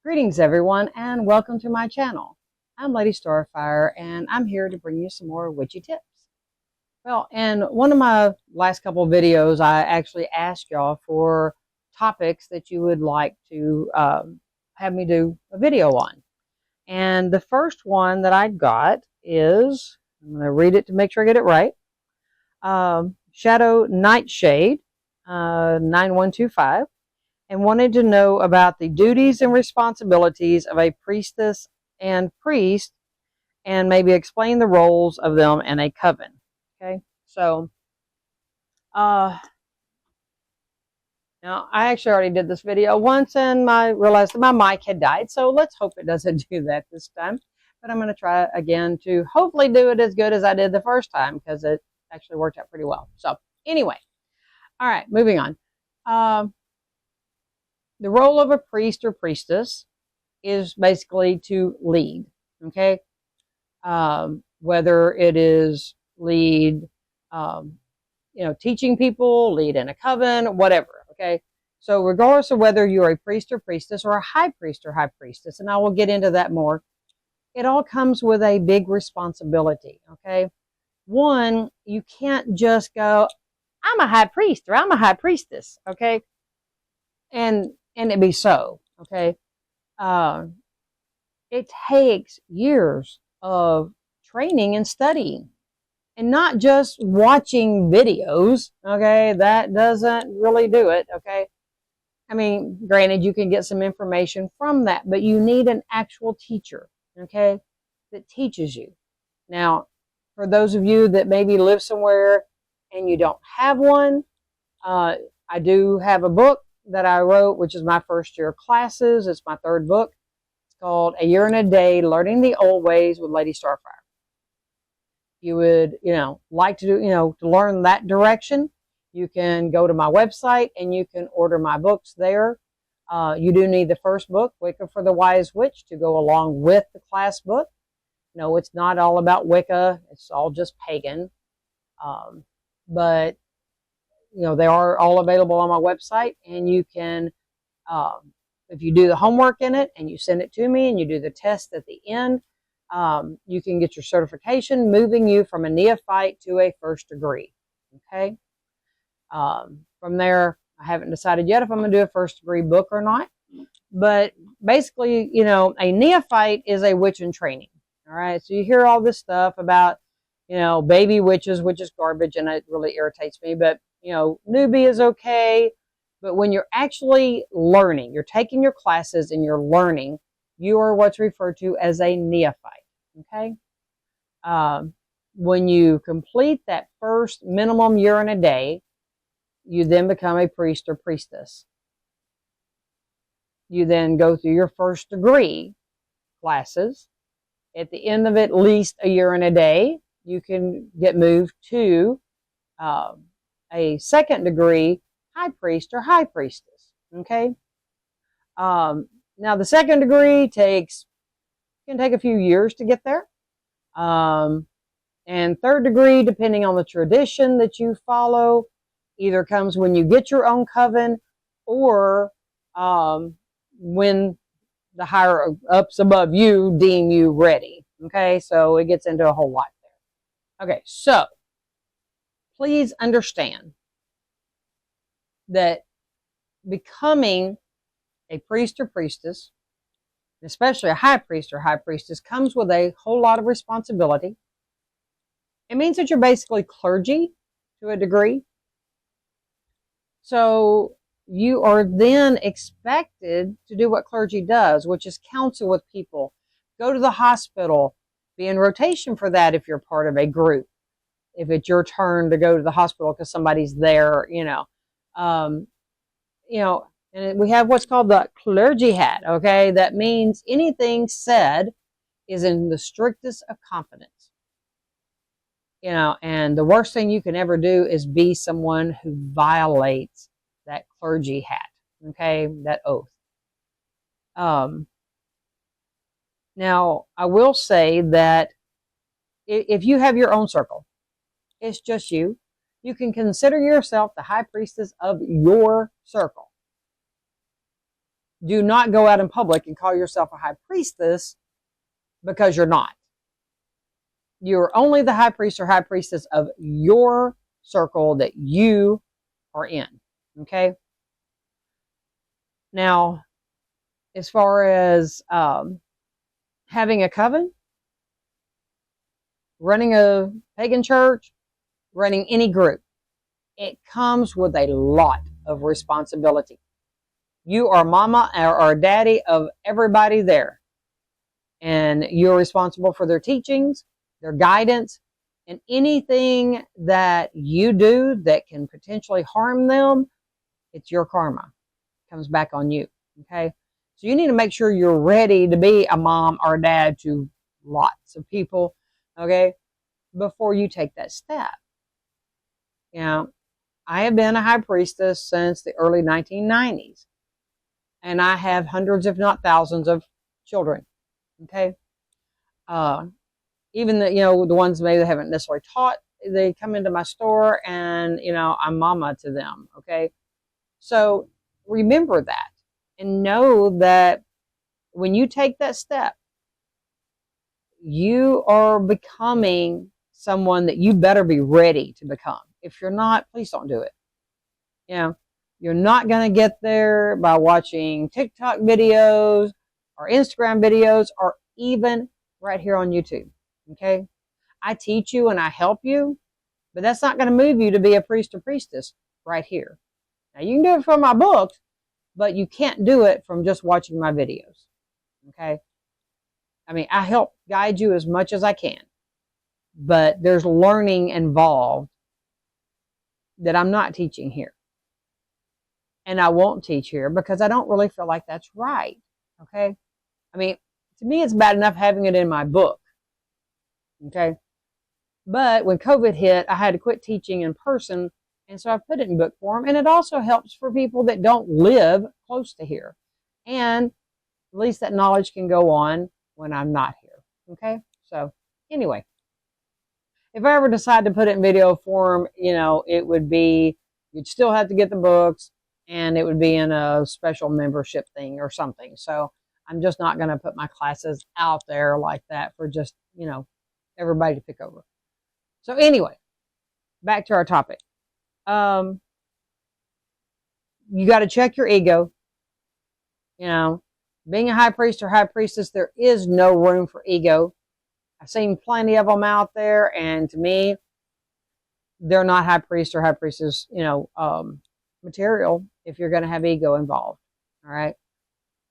Greetings everyone and welcome to my channel. I'm Lady Starfire and I'm here to bring you some more witchy tips. Well, in one of my last couple of videos I actually asked y'all for topics that you would like to have me do a video on. And the first one that I got is, I'm going to read it to make sure I get it right, Shadow Nightshade 9125. And wanted to know about the duties and responsibilities of a priestess and priest, and maybe explain the roles of them in a coven. Okay, so now I actually already did this video once, and I realized that my mic had died. So let's hope it doesn't do that this time. But I'm going to try again to hopefully do it as good as I did the first time, because it actually worked out pretty well. So anyway, all right, moving on. The role of a priest or priestess is basically to lead, okay? Whether it is lead, teaching people, lead in a coven, whatever, okay? So regardless of whether you're a priest or priestess or a high priest or high priestess, and I will get into that more, it all comes with a big responsibility, okay? One, you can't just go, I'm a high priest or I'm a high priestess, okay? And it be so, okay? It takes years of training and studying, and not just watching videos, okay? That doesn't really do it, okay? I mean, granted, you can get some information from that, but you need an actual teacher, okay, that teaches you. Now, for those of you that maybe live somewhere and you don't have one, I do have a book that I wrote, which is my first year classes. It's my third book. It's called A Year and a Day, Learning the Old Ways with Lady Starfire. You would, like to do, to learn that direction, you can go to my website and you can order my books there. You do need the first book, Wicca for the Wise Witch, to go along with the class book. No, it's not all about Wicca. It's all just pagan. But they are all available on my website, and you can, if you do the homework in it and you send it to me and you do the test at the end, you can get your certification, moving you from a neophyte to a first degree. Okay. From there, I haven't decided yet if I'm going to do a first degree book or not, but basically, a neophyte is a witch in training. All right. So you hear all this stuff about, baby witches, which is garbage, and it really irritates me, but newbie is okay. But when you're actually learning, you're taking your classes and you're learning, you are what's referred to as a neophyte, okay? When you complete that first minimum year and a day, you then become a priest or priestess. You then go through your first degree classes. At the end of at least a year and a day, you can get moved to a second degree high priest or high priestess, okay? Now the second degree can take a few years to get there. And third degree, depending on the tradition that you follow, either comes when you get your own coven or when the higher ups above you deem you ready, okay? So it gets into a whole lot there. Okay, so please understand that becoming a priest or priestess, especially a high priest or high priestess, comes with a whole lot of responsibility. It means that you're basically clergy to a degree. So you are then expected to do what clergy does, which is counsel with people, go to the hospital, be in rotation for that if you're part of a group. If it's your turn to go to the hospital because somebody's there, and we have what's called the clergy hat, okay? That means anything said is in the strictest of confidence. And the worst thing you can ever do is be someone who violates that clergy hat, okay? That oath. Now, I will say that if you have your own circle, it's just you. You can consider yourself the high priestess of your circle. do not go out in public and call yourself a high priestess, because you're not. You're only the high priest or high priestess of your circle that you are in. Okay. Now, as far as having a coven, running a pagan church, running any group, it comes with a lot of responsibility. You are mama or daddy of everybody there. And you're responsible for their teachings, their guidance, and anything that you do that can potentially harm them, it's your karma. It comes back on you. Okay? So you need to make sure you're ready to be a mom or a dad to lots of people, okay, before you take that step. You know, I have been a high priestess since the early 1990s. And I have hundreds, if not thousands, of children. Okay? Even the, the ones maybe they haven't necessarily taught, they come into my store and, I'm mama to them. Okay? So remember that and know that when you take that step, you are becoming someone that you better be ready to become. If you're not, please don't do it. You're not going to get there by watching TikTok videos or Instagram videos or even right here on YouTube. Okay? I teach you and I help you, but that's not going to move you to be a priest or priestess right here. Now, you can do it from my books, but you can't do it from just watching my videos. Okay? I mean, I help guide you as much as I can, but there's learning involved that I'm not teaching here. And I won't teach here because I don't really feel like that's right. Okay? I mean, to me, it's bad enough having it in my book. Okay? But when COVID hit, I had to quit teaching in person. And so I put it in book form. And it also helps for people that don't live close to here. And at least that knowledge can go on when I'm not here. Okay? So anyway, if I ever decide to put it in video form, it would be, you'd still have to get the books. And it would be in a special membership thing or something. So I'm just not going to put my classes out there like that for just, everybody to pick over. So anyway, back to our topic. You got to check your ego. Being a high priest or high priestess, there is no room for ego. I've seen plenty of them out there. And to me, they're not high priest or high priestess, material if you're going to have ego involved. All right.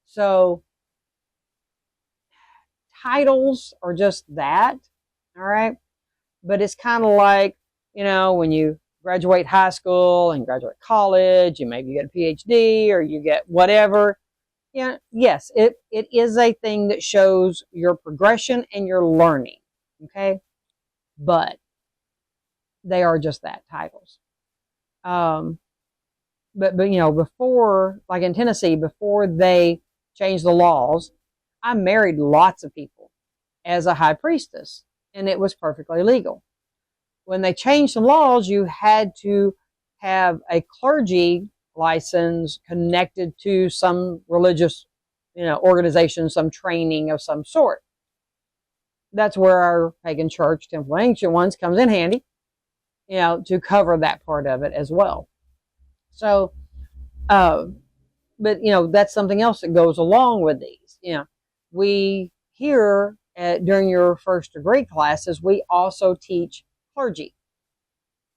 So titles are just that. All right. But it's kind of like, when you graduate high school and graduate college and maybe you get a PhD or you get whatever. Yes, it is a thing that shows your progression and your learning. Okay. But they are just that, titles. But before, like in Tennessee, before they changed the laws, I married lots of people as a high priestess, and it was perfectly legal. When they changed the laws, you had to have a clergy license connected to some religious, organization, some training of some sort. That's where our pagan church, Temple Ancient Ones, comes in handy, to cover that part of it as well. So, but that's something else that goes along with these. We here during your first degree classes, we also teach clergy.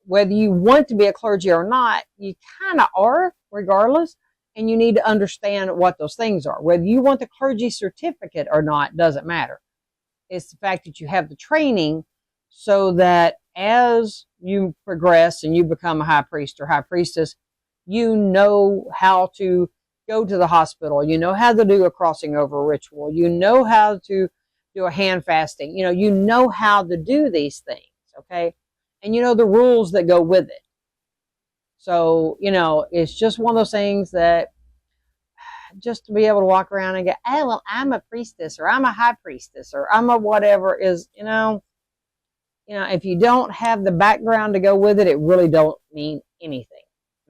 Whether you want to be a clergy or not, you kind of are regardless, and you need to understand what those things are. Whether you want the clergy certificate or not doesn't matter. It's the fact that you have the training so that as you progress and you become a high priest or high priestess, you know how to go to the hospital. You know how to do a crossing over ritual. You know how to do a hand fasting. You know how to do these things, okay? And you know the rules that go with it. So, it's just one of those things that just to be able to walk around and go, oh, well, I'm a priestess or I'm a high priestess or I'm a whatever is, if you don't have the background to go with it, it really don't mean anything.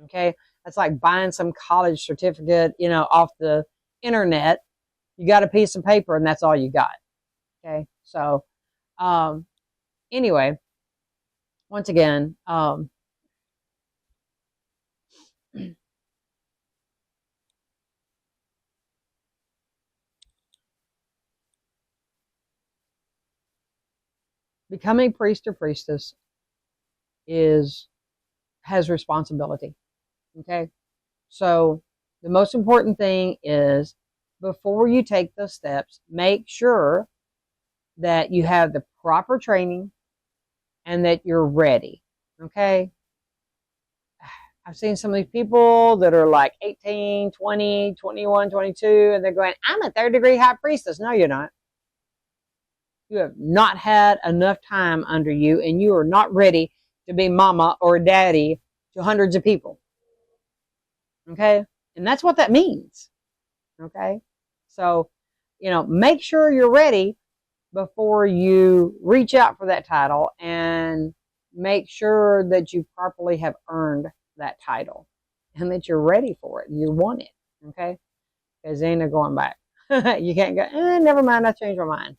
Okay. That's like buying some college certificate, off the internet. You got a piece of paper and that's all you got. Okay. So, anyway, once again, becoming priest or priestess has responsibility. Okay. So the most important thing is, before you take those steps, make sure that you have the proper training and that you're ready. Okay. I've seen some of these people that are like 18, 20, 21, 22, and they're going, I'm a 3rd-degree high priestess. No, you're not. You have not had enough time under you, and you are not ready to be mama or daddy to hundreds of people. Okay? And that's what that means. Okay? So, make sure you're ready before you reach out for that title, and make sure that you properly have earned that title and that you're ready for it and you want it. Okay? Because ain't no going back. You can't go, never mind, I changed my mind.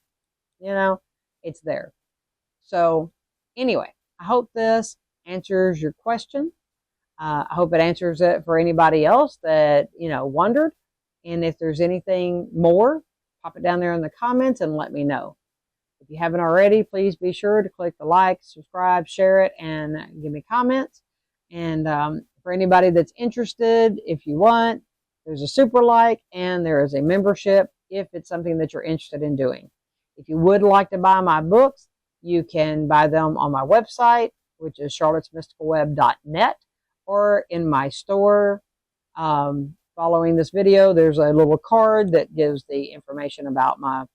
It's there. So anyway, I hope this answers your question. I hope it answers it for anybody else that, wondered. And if there's anything more, pop it down there in the comments and let me know. If you haven't already, please be sure to click the like, subscribe, share it, and give me comments. And for anybody that's interested, if you want, there's a super like and there is a membership if it's something that you're interested in doing. If you would like to buy my books, you can buy them on my website, which is charlottesmysticalweb.net, or in my store. Following this video, there's a little card that gives the information about my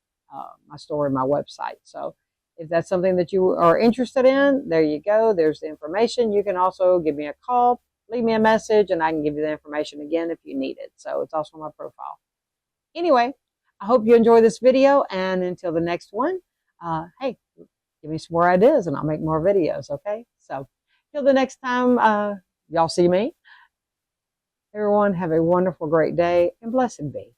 store and my website. So if that's something that you are interested in, there you go. There's the information. You can also give me a call, leave me a message, and I can give you the information again if you need it. So it's also on my profile. Anyway, I hope you enjoy this video, and until the next one, hey, give me some more ideas and I'll make more videos, okay? So till the next time y'all see me, everyone have a wonderful, great day, and blessed be.